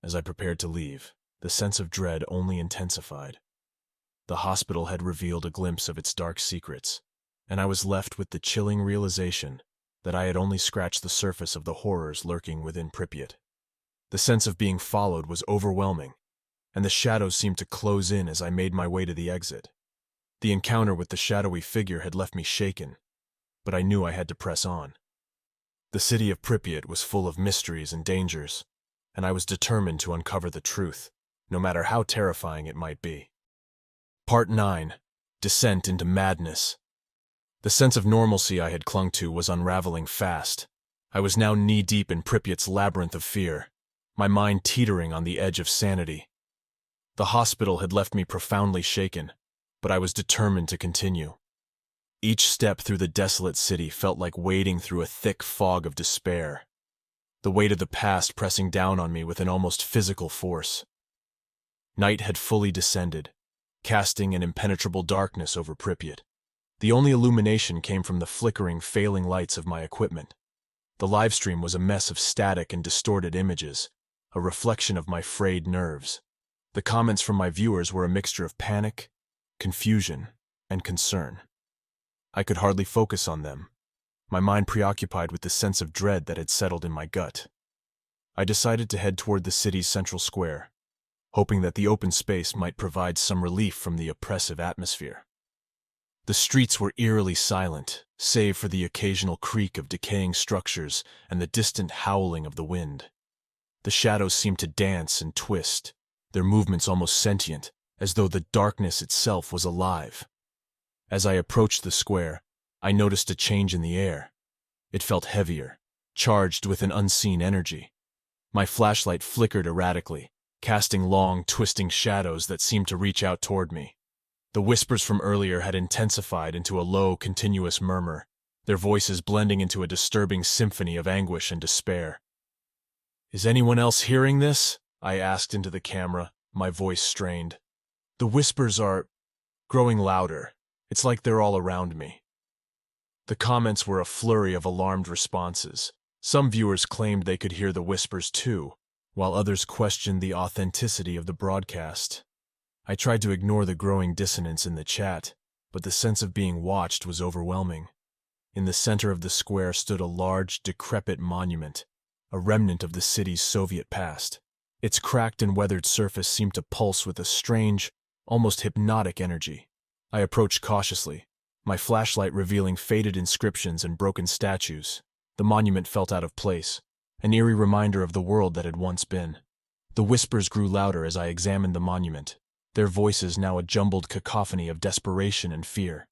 As I prepared to leave, the sense of dread only intensified. The hospital had revealed a glimpse of its dark secrets, and I was left with the chilling realization that I had only scratched the surface of the horrors lurking within Pripyat. The sense of being followed was overwhelming, and the shadows seemed to close in as I made my way to the exit. The encounter with the shadowy figure had left me shaken, but I knew I had to press on. The city of Pripyat was full of mysteries and dangers, and I was determined to uncover the truth, no matter how terrifying it might be. Part 9. Descent into Madness. The sense of normalcy I had clung to was unraveling fast. I was now knee-deep in Pripyat's labyrinth of fear, my mind teetering on the edge of sanity. The hospital had left me profoundly shaken, but I was determined to continue. Each step through the desolate city felt like wading through a thick fog of despair, the weight of the past pressing down on me with an almost physical force. Night had fully descended, casting an impenetrable darkness over Pripyat. The only illumination came from the flickering, failing lights of my equipment. The livestream was a mess of static and distorted images, a reflection of my frayed nerves. The comments from my viewers were a mixture of panic, confusion, and concern. I could hardly focus on them, my mind preoccupied with the sense of dread that had settled in my gut. I decided to head toward the city's central square, hoping that the open space might provide some relief from the oppressive atmosphere. The streets were eerily silent, save for the occasional creak of decaying structures and the distant howling of the wind. The shadows seemed to dance and twist, their movements almost sentient, as though the darkness itself was alive. As I approached the square, I noticed a change in the air. It felt heavier, charged with an unseen energy. My flashlight flickered erratically, casting long, twisting shadows that seemed to reach out toward me. The whispers from earlier had intensified into a low, continuous murmur, their voices blending into a disturbing symphony of anguish and despair. "Is anyone else hearing this?" I asked into the camera, my voice strained. "The whispers are growing louder. It's like they're all around me." The comments were a flurry of alarmed responses. Some viewers claimed they could hear the whispers too, while others questioned the authenticity of the broadcast. I tried to ignore the growing dissonance in the chat, but the sense of being watched was overwhelming. In the center of the square stood a large, decrepit monument, a remnant of the city's Soviet past. Its cracked and weathered surface seemed to pulse with a strange, almost hypnotic energy. I approached cautiously, my flashlight revealing faded inscriptions and broken statues. The monument felt out of place, an eerie reminder of the world that had once been. The whispers grew louder as I examined the monument, their voices now a jumbled cacophony of desperation and fear.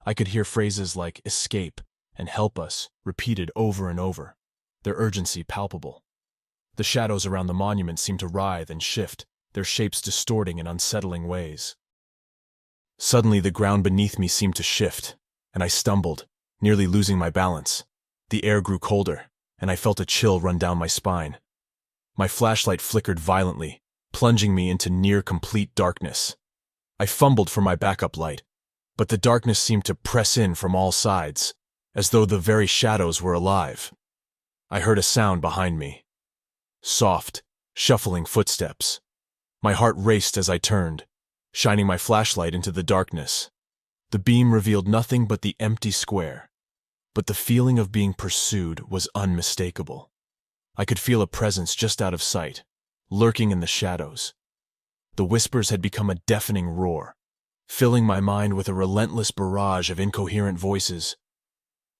I could hear phrases like "escape" and "help us" repeated over and over, their urgency palpable. The shadows around the monument seemed to writhe and shift, their shapes distorting in unsettling ways. Suddenly, the ground beneath me seemed to shift, and I stumbled, nearly losing my balance. The air grew colder, and I felt a chill run down my spine. My flashlight flickered violently, plunging me into near-complete darkness. I fumbled for my backup light, but the darkness seemed to press in from all sides, as though the very shadows were alive. I heard a sound behind me. Soft, shuffling footsteps. My heart raced as I turned, shining my flashlight into the darkness. The beam revealed nothing but the empty square, but the feeling of being pursued was unmistakable. I could feel a presence just out of sight, lurking in the shadows. The whispers had become a deafening roar, filling my mind with a relentless barrage of incoherent voices.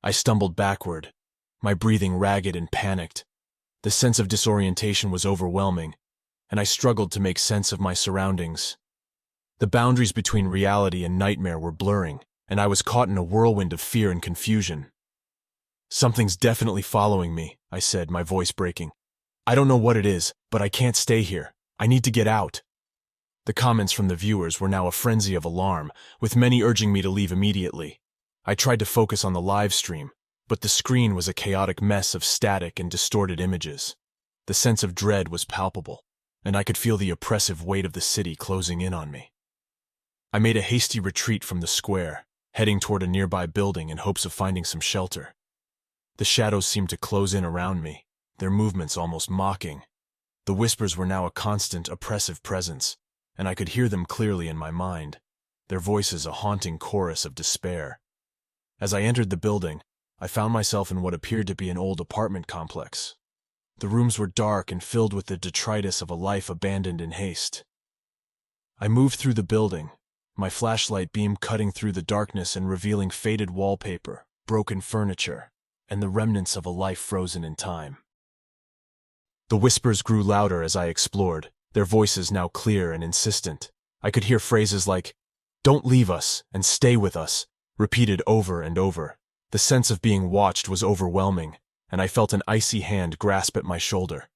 I stumbled backward, my breathing ragged and panicked. The sense of disorientation was overwhelming, and I struggled to make sense of my surroundings. The boundaries between reality and nightmare were blurring, and I was caught in a whirlwind of fear and confusion. "Something's definitely following me," I said, my voice breaking. "I don't know what it is, but I can't stay here. I need to get out." The comments from the viewers were now a frenzy of alarm, with many urging me to leave immediately. I tried to focus on the live stream, but the screen was a chaotic mess of static and distorted images. The sense of dread was palpable, and I could feel the oppressive weight of the city closing in on me. I made a hasty retreat from the square, heading toward a nearby building in hopes of finding some shelter. The shadows seemed to close in around me, their movements almost mocking. The whispers were now a constant, oppressive presence, and I could hear them clearly in my mind, their voices a haunting chorus of despair. As I entered the building, I found myself in what appeared to be an old apartment complex. The rooms were dark and filled with the detritus of a life abandoned in haste. I moved through the building, my flashlight beam cutting through the darkness and revealing faded wallpaper, broken furniture, and the remnants of a life frozen in time. The whispers grew louder as I explored, their voices now clear and insistent. I could hear phrases like, "Don't leave us," and "Stay with us," repeated over and over. The sense of being watched was overwhelming, and I felt an icy hand grasp at my shoulder.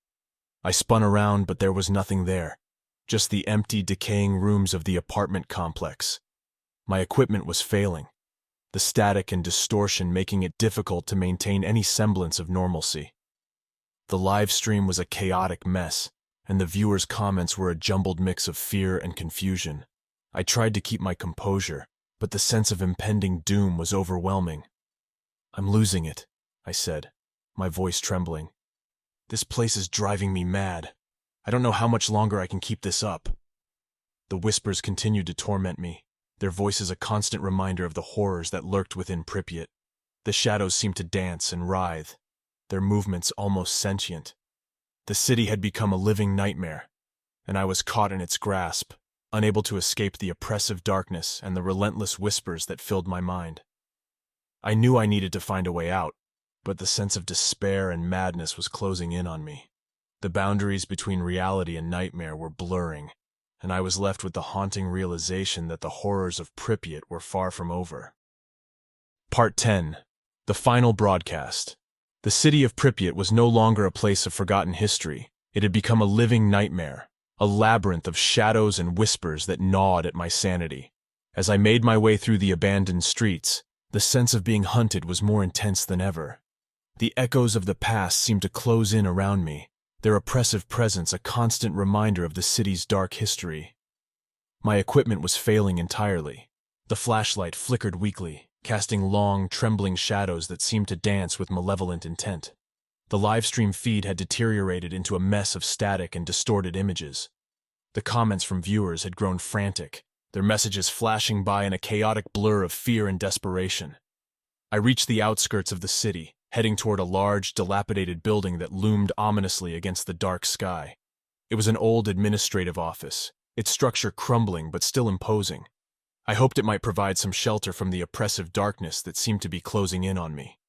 I spun around, but there was nothing there, just the empty, decaying rooms of the apartment complex. My equipment was failing, the static and distortion making it difficult to maintain any semblance of normalcy. The live stream was a chaotic mess, and the viewers' comments were a jumbled mix of fear and confusion. I tried to keep my composure, but the sense of impending doom was overwhelming. "I'm losing it," I said, my voice trembling. "This place is driving me mad. I don't know how much longer I can keep this up." The whispers continued to torment me, their voices a constant reminder of the horrors that lurked within Pripyat. The shadows seemed to dance and writhe, their movements almost sentient. The city had become a living nightmare, and I was caught in its grasp, unable to escape the oppressive darkness and the relentless whispers that filled my mind. I knew I needed to find a way out, but the sense of despair and madness was closing in on me. The boundaries between reality and nightmare were blurring, and I was left with the haunting realization that the horrors of Pripyat were far from over. Part 10. The Final Broadcast. The city of Pripyat was no longer a place of forgotten history. It had become a living nightmare, a labyrinth of shadows and whispers that gnawed at my sanity. As I made my way through the abandoned streets, the sense of being hunted was more intense than ever. The echoes of the past seemed to close in around me, their oppressive presence a constant reminder of the city's dark history. My equipment was failing entirely. The flashlight flickered weakly, casting long, trembling shadows that seemed to dance with malevolent intent. The livestream feed had deteriorated into a mess of static and distorted images. The comments from viewers had grown frantic, their messages flashing by in a chaotic blur of fear and desperation. I reached the outskirts of the city, heading toward a large, dilapidated building that loomed ominously against the dark sky. It was an old administrative office, its structure crumbling but still imposing. I hoped it might provide some shelter from the oppressive darkness that seemed to be closing in on me.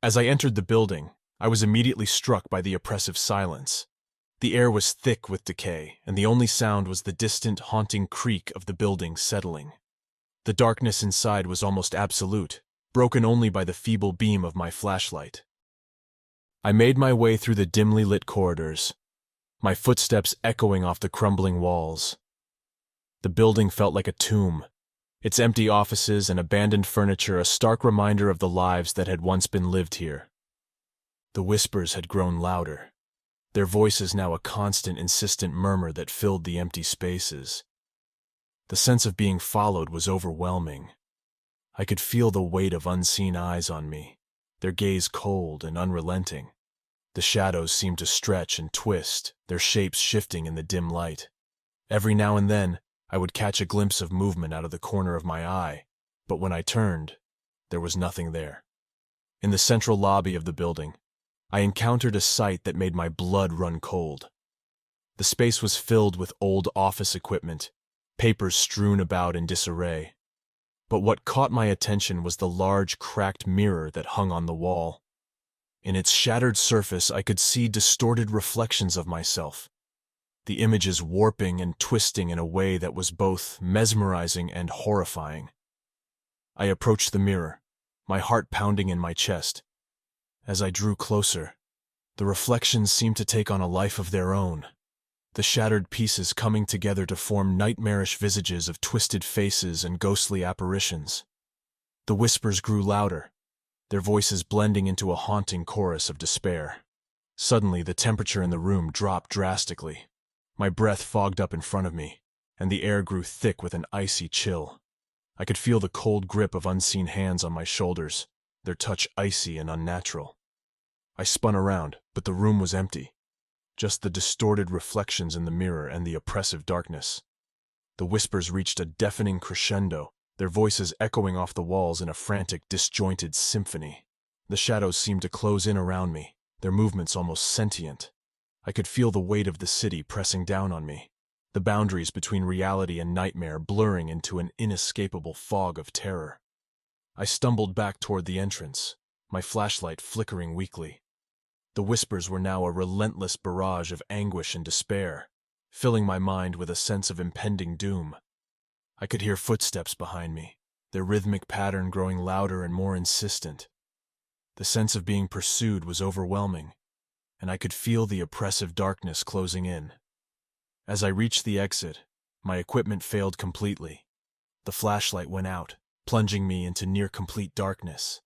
As I entered the building, I was immediately struck by the oppressive silence. The air was thick with decay, and the only sound was the distant, haunting creak of the building settling. The darkness inside was almost absolute, broken only by the feeble beam of my flashlight. I made my way through the dimly lit corridors, my footsteps echoing off the crumbling walls. The building felt like a tomb, its empty offices and abandoned furniture a stark reminder of the lives that had once been lived here. The whispers had grown louder, their voices now a constant, insistent murmur that filled the empty spaces. The sense of being followed was overwhelming. I could feel the weight of unseen eyes on me, their gaze cold and unrelenting. The shadows seemed to stretch and twist, their shapes shifting in the dim light. Every now and then, I would catch a glimpse of movement out of the corner of my eye, but when I turned, there was nothing there. In the central lobby of the building, I encountered a sight that made my blood run cold. The space was filled with old office equipment, papers strewn about in disarray. But what caught my attention was the large, cracked mirror that hung on the wall. In its shattered surface, I could see distorted reflections of myself, the images warping and twisting in a way that was both mesmerizing and horrifying. I approached the mirror, my heart pounding in my chest. As I drew closer, the reflections seemed to take on a life of their own, the shattered pieces coming together to form nightmarish visages of twisted faces and ghostly apparitions. The whispers grew louder, their voices blending into a haunting chorus of despair. Suddenly, the temperature in the room dropped drastically. My breath fogged up in front of me, and the air grew thick with an icy chill. I could feel the cold grip of unseen hands on my shoulders, their touch icy and unnatural. I spun around, but the room was empty. Just the distorted reflections in the mirror and the oppressive darkness. The whispers reached a deafening crescendo, their voices echoing off the walls in a frantic, disjointed symphony. The shadows seemed to close in around me, their movements almost sentient. I could feel the weight of the city pressing down on me, the boundaries between reality and nightmare blurring into an inescapable fog of terror. I stumbled back toward the entrance, my flashlight flickering weakly. The whispers were now a relentless barrage of anguish and despair, filling my mind with a sense of impending doom. I could hear footsteps behind me, their rhythmic pattern growing louder and more insistent. The sense of being pursued was overwhelming, and I could feel the oppressive darkness closing in. As I reached the exit, my equipment failed completely. The flashlight went out, plunging me into near-complete darkness.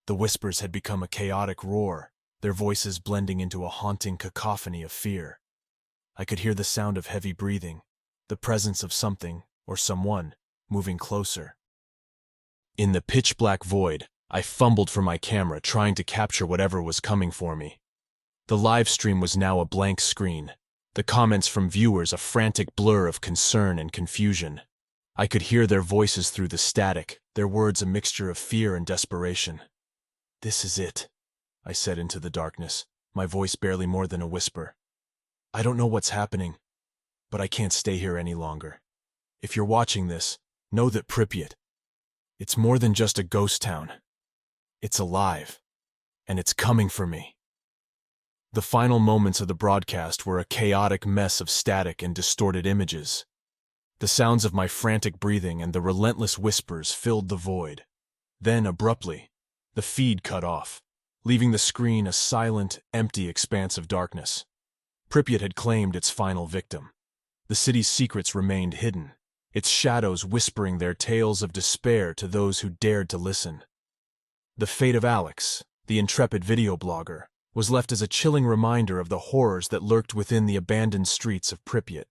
The whispers had become a chaotic roar, their voices blending into a haunting cacophony of fear. I could hear the sound of heavy breathing, the presence of something, or someone, moving closer. In the pitch-black void, I fumbled for my camera, trying to capture whatever was coming for me. The live stream was now a blank screen, the comments from viewers a frantic blur of concern and confusion. I could hear their voices through the static, their words a mixture of fear and desperation. "This is it," I said into the darkness, my voice barely more than a whisper. "I don't know what's happening, but I can't stay here any longer. If you're watching this, know that Pripyat, it's more than just a ghost town. It's alive, and it's coming for me." The final moments of the broadcast were a chaotic mess of static and distorted images. The sounds of my frantic breathing and the relentless whispers filled the void. Then, abruptly, the feed cut off, leaving the screen a silent, empty expanse of darkness. Pripyat had claimed its final victim. The city's secrets remained hidden, its shadows whispering their tales of despair to those who dared to listen. The fate of Alex, the intrepid video blogger, was left as a chilling reminder of the horrors that lurked within the abandoned streets of Pripyat.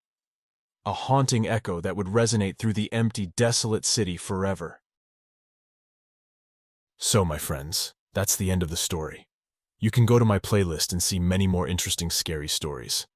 A haunting echo that would resonate through the empty, desolate city forever. So, my friends, that's the end of the story. You can go to my playlist and see many more interesting scary stories.